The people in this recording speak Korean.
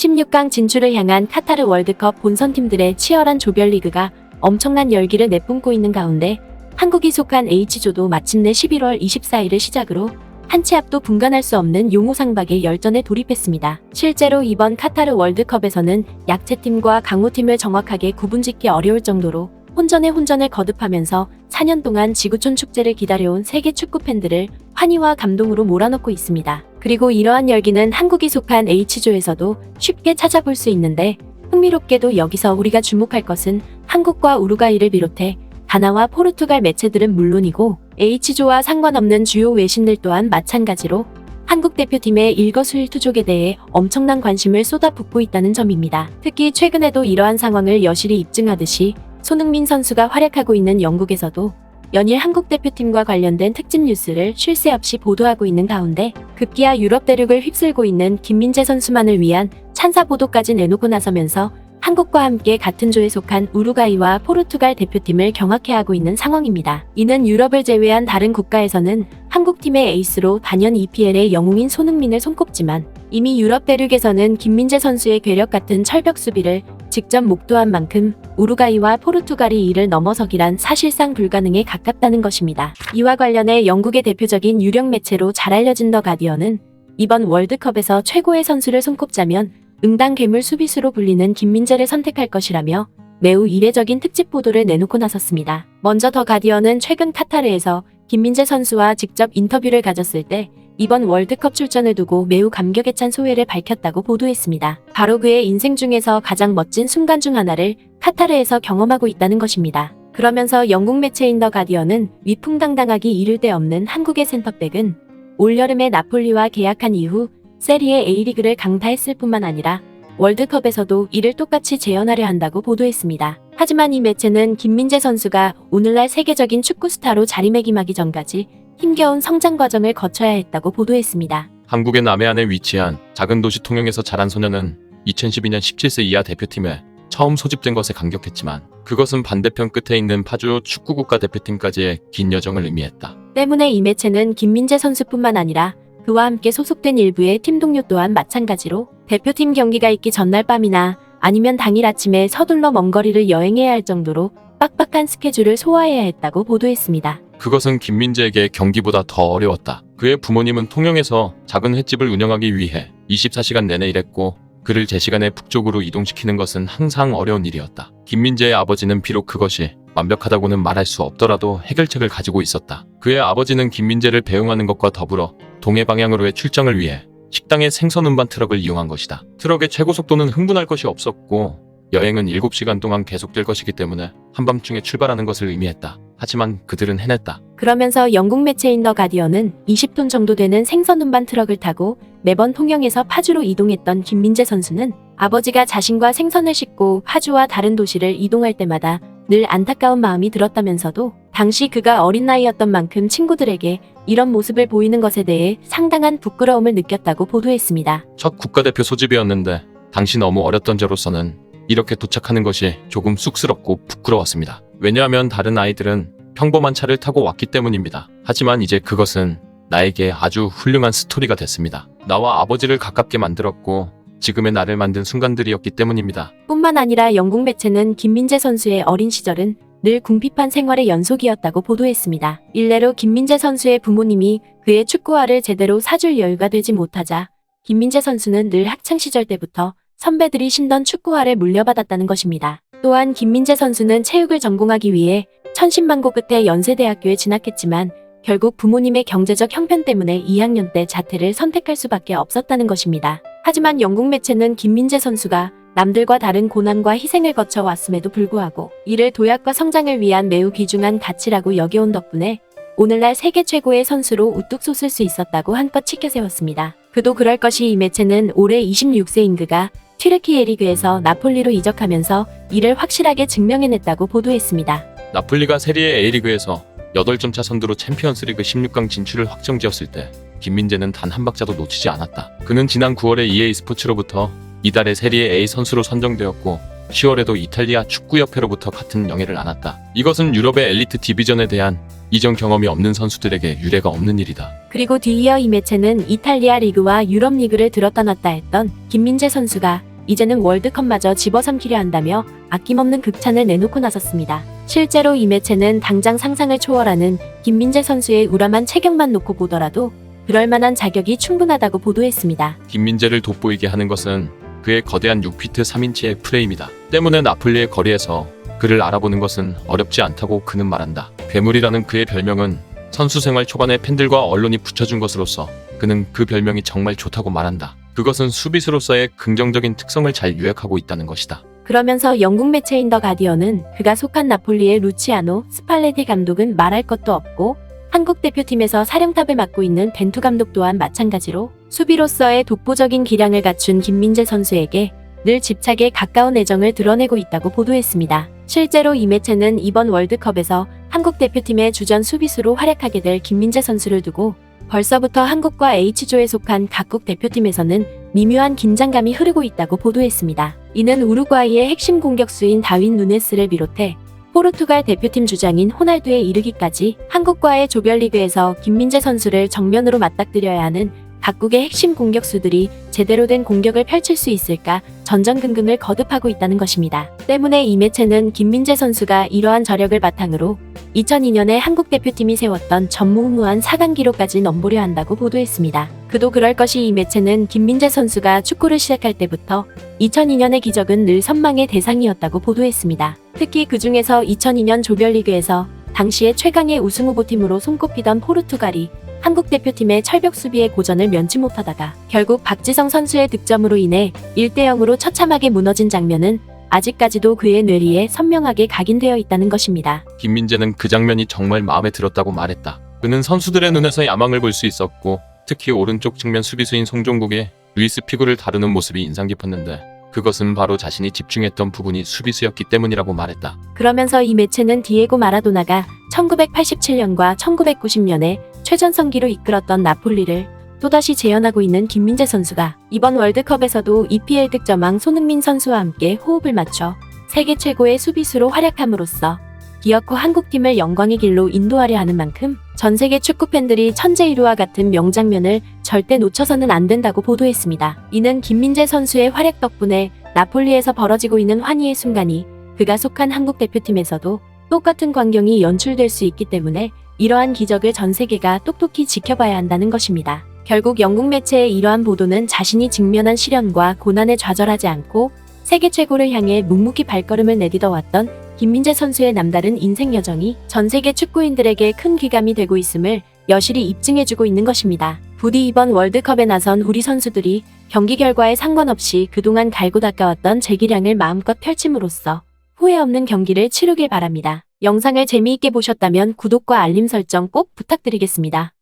16강 진출을 향한 카타르 월드컵 본선팀들의 치열한 조별리그가 엄청난 열기를 내뿜고 있는 가운데 한국이 속한 H조도 마침내 11월 24일을 시작으로 한 치 앞도 분간할 수 없는 용호상박의 열전에 돌입했습니다. 실제로 이번 카타르 월드컵에서는 약체팀과 강호팀을 정확하게 구분짓기 어려울 정도로 혼전에 혼전을 거듭하면서 4년 동안 지구촌 축제를 기다려온 세계 축구 팬들을 환희와 감동으로 몰아넣고 있습니다. 그리고 이러한 열기는 한국이 속한 H조에서도 쉽게 찾아볼 수 있는데, 흥미롭게도 여기서 우리가 주목할 것은 한국과 우루과이를 비롯해 가나와 포르투갈 매체들은 물론이고 H조와 상관없는 주요 외신들 또한 마찬가지로 한국 대표팀의 일거수일투족에 대해 엄청난 관심을 쏟아붓고 있다는 점입니다. 특히 최근에도 이러한 상황을 여실히 입증하듯이 손흥민 선수가 활약하고 있는 영국에서도 연일 한국 대표팀과 관련된 특집 뉴스를 쉴 새 없이 보도하고 있는 가운데 급기야 유럽 대륙을 휩쓸고 있는 김민재 선수만을 위한 찬사 보도까지 내놓고 나서면서 한국과 함께 같은 조에 속한 우루과이와 포르투갈 대표팀을 경악해하고 있는 상황입니다. 이는 유럽을 제외한 다른 국가에서는 한국팀의 에이스로 단연 EPL의 영웅인 손흥민을 손꼽지만 이미 유럽 대륙에서는 김민재 선수의 괴력 같은 철벽 수비를 직접 목도한 만큼 우루과이와 포르투갈이 이를 넘어서기란 사실상 불가능에 가깝다는 것입니다. 이와 관련해 영국의 대표적인 유력 매체로 잘 알려진 더 가디언은 이번 월드컵에서 최고의 선수를 손꼽자면 응당 괴물 수비수로 불리는 김민재를 선택할 것이라며 매우 이례적인 특집 보도를 내놓고 나섰습니다. 먼저 더 가디언은 최근 카타르에서 김민재 선수와 직접 인터뷰를 가졌을 때 이번 월드컵 출전을 두고 매우 감격에 찬 소회를 밝혔다고 보도했습니다. 바로 그의 인생 중에서 가장 멋진 순간 중 하나를 카타르에서 경험하고 있다는 것입니다. 그러면서 영국 매체인 더 가디언은 위풍당당하기 이를 데 없는 한국의 센터백은 올여름에 나폴리와 계약한 이후 세리에 A리그를 강타했을 뿐만 아니라 월드컵에서도 이를 똑같이 재현하려 한다고 보도했습니다. 하지만 이 매체는 김민재 선수가 오늘날 세계적인 축구 스타로 자리매김하기 전까지 힘겨운 성장 과정을 거쳐야 했다고 보도했습니다. 한국의 남해안에 위치한 작은 도시 통영에서 자란 소녀는 2012년 17세 이하 대표팀에 처음 소집된 것에 감격했지만 그것은 반대편 끝에 있는 파주 축구국가 대표팀까지의 긴 여정을 의미했다. 때문에 이 매체는 김민재 선수뿐만 아니라 그와 함께 소속된 일부의 팀 동료 또한 마찬가지로 대표팀 경기가 있기 전날 밤이나 아니면 당일 아침에 서둘러 먼 거리를 여행해야 할 정도로 빡빡한 스케줄을 소화해야 했다고 보도했습니다. 그것은 김민재에게 경기보다 더 어려웠다. 그의 부모님은 통영에서 작은 횟집을 운영하기 위해 24시간 내내 일했고 그를 제 시간에 북쪽으로 이동시키는 것은 항상 어려운 일이었다. 김민재의 아버지는 비록 그것이 완벽하다고는 말할 수 없더라도 해결책을 가지고 있었다. 그의 아버지는 김민재를 배웅하는 것과 더불어 동해 방향으로의 출장을 위해 식당의 생선 운반 트럭을 이용한 것이다. 트럭의 최고 속도는 흥분할 것이 없었고 여행은 7시간 동안 계속될 것이기 때문에 한밤중에 출발하는 것을 의미했다. 하지만 그들은 해냈다. 그러면서 영국 매체인 더 가디언은 20톤 정도 되는 생선 운반 트럭을 타고 매번 통영에서 파주로 이동했던 김민재 선수는 아버지가 자신과 생선을 싣고 파주와 다른 도시를 이동할 때마다 늘 안타까운 마음이 들었다면서도 당시 그가 어린 나이였던 만큼 친구들에게 이런 모습을 보이는 것에 대해 상당한 부끄러움을 느꼈다고 보도했습니다. 첫 국가대표 소집이었는데 당시 너무 어렸던 저로서는 이렇게 도착하는 것이 조금 쑥스럽고 부끄러웠습니다. 왜냐하면 다른 아이들은 평범한 차를 타고 왔기 때문입니다. 하지만 이제 그것은 나에게 아주 훌륭한 스토리가 됐습니다. 나와 아버지를 가깝게 만들었고 지금의 나를 만든 순간들이었기 때문입니다. 뿐만 아니라 영국 매체는 김민재 선수의 어린 시절은 늘 궁핍한 생활의 연속이었다고 보도했습니다. 일례로 김민재 선수의 부모님이 그의 축구화를 제대로 사줄 여유가 되지 못하자 김민재 선수는 늘 학창시절 때부터 선배들이 신던 축구화를 물려받았다는 것입니다. 또한 김민재 선수는 체육을 전공하기 위해 천신만고 끝에 연세대학교에 진학했지만 결국 부모님의 경제적 형편 때문에 2학년 때 자퇴를 선택할 수밖에 없었다는 것입니다. 하지만 영국 매체는 김민재 선수가 남들과 다른 고난과 희생을 거쳐 왔음에도 불구하고 이를 도약과 성장을 위한 매우 귀중한 가치라고 여겨온 덕분에 오늘날 세계 최고의 선수로 우뚝 솟을 수 있었다고 한껏 치켜세웠습니다. 그도 그럴 것이 이 매체는 올해 26세인 그가 튀르키예 리그에서 나폴리로 이적하면서 이를 확실하게 증명해냈다고 보도했습니다. 나폴리가 세리에 A리그에서 8점 차 선두로 챔피언스리그 16강 진출을 확정지었을 때 김민재는 단 한 박자도 놓치지 않았다. 그는 지난 9월에 EA 스포츠로부터 이달의 세리에 A 선수로 선정되었고 10월에도 이탈리아 축구협회로부터 같은 영예를 안았다. 이것은 유럽의 엘리트 디비전에 대한 이전 경험이 없는 선수들에게 유례가 없는 일이다. 그리고 뒤이어 이 매체는 이탈리아 리그와 유럽 리그를 들었다 놨다 했던 김민재 선수가 이제는 월드컵마저 집어삼키려 한다며 아낌없는 극찬을 내놓고 나섰습니다. 실제로 이 매체는 당장 상상을 초월하는 김민재 선수의 우람한 체격만 놓고 보더라도 그럴 만한 자격이 충분하다고 보도했습니다. 김민재를 돋보이게 하는 것은 그의 거대한 6피트 3인치의 프레임이다. 때문에 나폴리의 거리에서 그를 알아보는 것은 어렵지 않다고 그는 말한다. 괴물이라는 그의 별명은 선수 생활 초반에 팬들과 언론이 붙여준 것으로서 그는 그 별명이 정말 좋다고 말한다. 그것은 수비수로서의 긍정적인 특성을 잘 요약하고 있다는 것이다. 그러면서 영국 매체인 더 가디언은 그가 속한 나폴리의 루치아노 스팔레티 감독은 말할 것도 없고 한국 대표팀에서 사령탑을 맡고 있는 벤투 감독 또한 마찬가지로 수비로서의 독보적인 기량을 갖춘 김민재 선수에게 늘 집착에 가까운 애정을 드러내고 있다고 보도했습니다. 실제로 이 매체는 이번 월드컵에서 한국 대표팀의 주전 수비수로 활약하게 될 김민재 선수를 두고 벌써부터 한국과 H조에 속한 각국 대표팀에서는 미묘한 긴장감이 흐르고 있다고 보도했습니다. 이는 우루과이의 핵심 공격수인 다윈 누네스를 비롯해 포르투갈 대표팀 주장인 호날두에 이르기까지 한국과의 조별리그에서 김민재 선수를 정면으로 맞닥뜨려야 하는 각국의 핵심 공격수들이 제대로 된 공격을 펼칠 수 있을까 전전긍긍을 거듭하고 있다는 것입니다. 때문에 이 매체는 김민재 선수가 이러한 저력을 바탕으로 2002년에 한국 대표팀이 세웠던 전무후무한 4강 기록까지 넘보려 한다고 보도했습니다. 그도 그럴 것이 이 매체는 김민재 선수가 축구를 시작할 때부터 2002년의 기적은 늘 선망의 대상이었다고 보도했습니다. 특히 그 중에서 2002년 조별리그에서 당시의 최강의 우승 후보팀으로 손꼽히던 포르투갈이 한국 대표팀의 철벽 수비에 고전을 면치 못하다가 결국 박지성 선수의 득점으로 인해 1대0으로 처참하게 무너진 장면은 아직까지도 그의 뇌리에 선명하게 각인되어 있다는 것입니다. 김민재는 그 장면이 정말 마음에 들었다고 말했다. 그는 선수들의 눈에서 야망을 볼 수 있었고 특히 오른쪽 측면 수비수인 송종국의 루이스 피구를 다루는 모습이 인상 깊었는데 그것은 바로 자신이 집중했던 부분이 수비수였기 때문이라고 말했다. 그러면서 이 매체는 디에고 마라도나가 1987년과 1990년에 최전성기로 이끌었던 나폴리를 또다시 재현하고 있는 김민재 선수가 이번 월드컵에서도 EPL 득점왕 손흥민 선수와 함께 호흡을 맞춰 세계 최고의 수비수로 활약함으로써 기어코 한국팀을 영광의 길로 인도하려 하는 만큼 전 세계 축구 팬들이 천재이루와 같은 명장면을 절대 놓쳐서는 안 된다고 보도했습니다. 이는 김민재 선수의 활약 덕분에 나폴리에서 벌어지고 있는 환희의 순간이 그가 속한 한국 대표팀에서도 똑같은 광경이 연출될 수 있기 때문에 이러한 기적을 전 세계가 똑똑히 지켜봐야 한다는 것입니다. 결국 영국 매체의 이러한 보도는 자신이 직면한 시련과 고난에 좌절하지 않고 세계 최고를 향해 묵묵히 발걸음을 내딛어 왔던 김민재 선수의 남다른 인생 여정이 전 세계 축구인들에게 큰 귀감이 되고 있음을 여실히 입증해주고 있는 것입니다. 부디 이번 월드컵에 나선 우리 선수들이 경기 결과에 상관없이 그동안 갈고 닦아왔던 재기량을 마음껏 펼침으로써 후회 없는 경기를 치르길 바랍니다. 영상을 재미있게 보셨다면 구독과 알림 설정 꼭 부탁드리겠습니다.